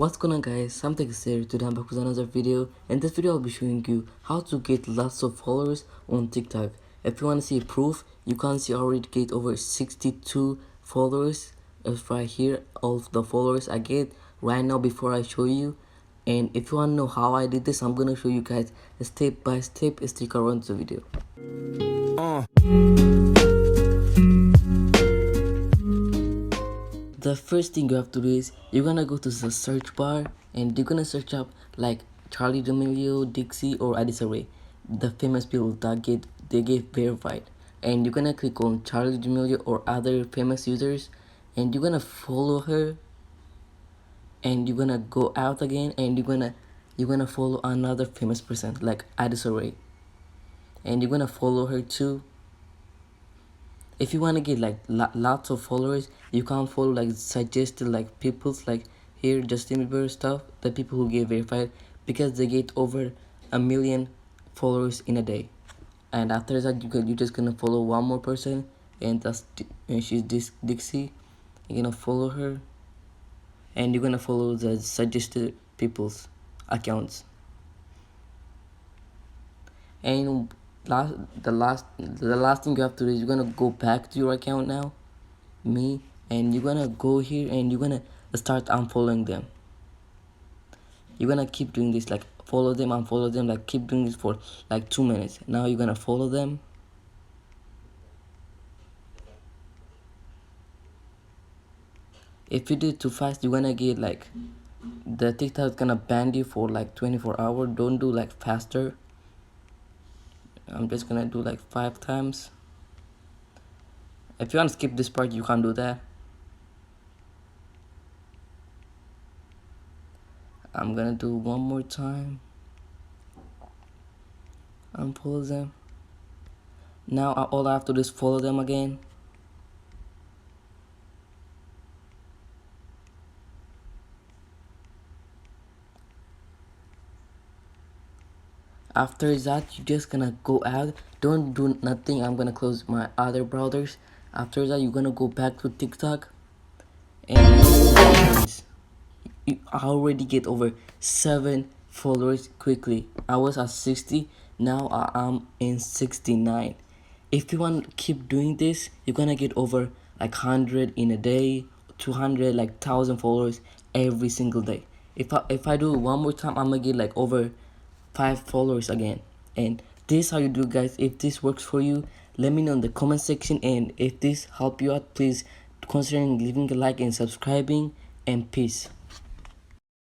What's going on, guys? Something is here. Today I'm back with another video. In this video I'll be showing you how to get lots of followers on TikTok. If you want to see proof, you can see I already get over 62 followers. It's right here, all of the followers I get right now before I show you. And if you want to know how I did this, I'm gonna show you guys step by step. Stick around the video. The first thing you have to do is you're gonna go to the search bar and you're gonna search up like Charlie D'Amelio, Dixie, or Addis Ray, the famous people that get verified. And you're gonna click on Charlie D'Amelio or other famous users, and you're gonna follow her. And you're gonna go out again, and you're gonna follow another famous person like Addis Ray, and you're gonna follow her too. If you want to get like lots of followers, you can follow like suggested like people's like here Justin Bieber stuff, the people who get verified, because they get over 1,000,000 followers in a day. And after that you're just gonna follow one more person, and she's Dixie. You're gonna follow her, and you're gonna follow the suggested people's accounts. And the last thing you have to do is you're gonna go back to your account now, and you're gonna go here and you're gonna start unfollowing them. You're gonna keep doing this, like follow them, unfollow them, like keep doing this for like 2 minutes. Now you're gonna follow them. If you do it too fast, you're gonna get like the TikTok is gonna ban you for like 24 hours. Don't do like faster. I'm just gonna do like 5 times. If you want to skip this part, you can do that. I'm gonna do one more time. Unfollow them. Now all I have to do is follow them again. After that, you're just gonna go out. Don't do nothing. I'm gonna close my other browsers. After that, you're gonna go back to TikTok, and you already get over 7 followers quickly. I was at 60, now I am in 69. If you want to keep doing this, you're gonna get over like 100 in a day, 200, like 1,000 followers every single day. If I do it one more time, I'm gonna get like over 5 followers again. And this is how you do, guys. If this works for you, let me know in the comment section, and if this helped you out, please consider leaving a like and subscribing, and peace.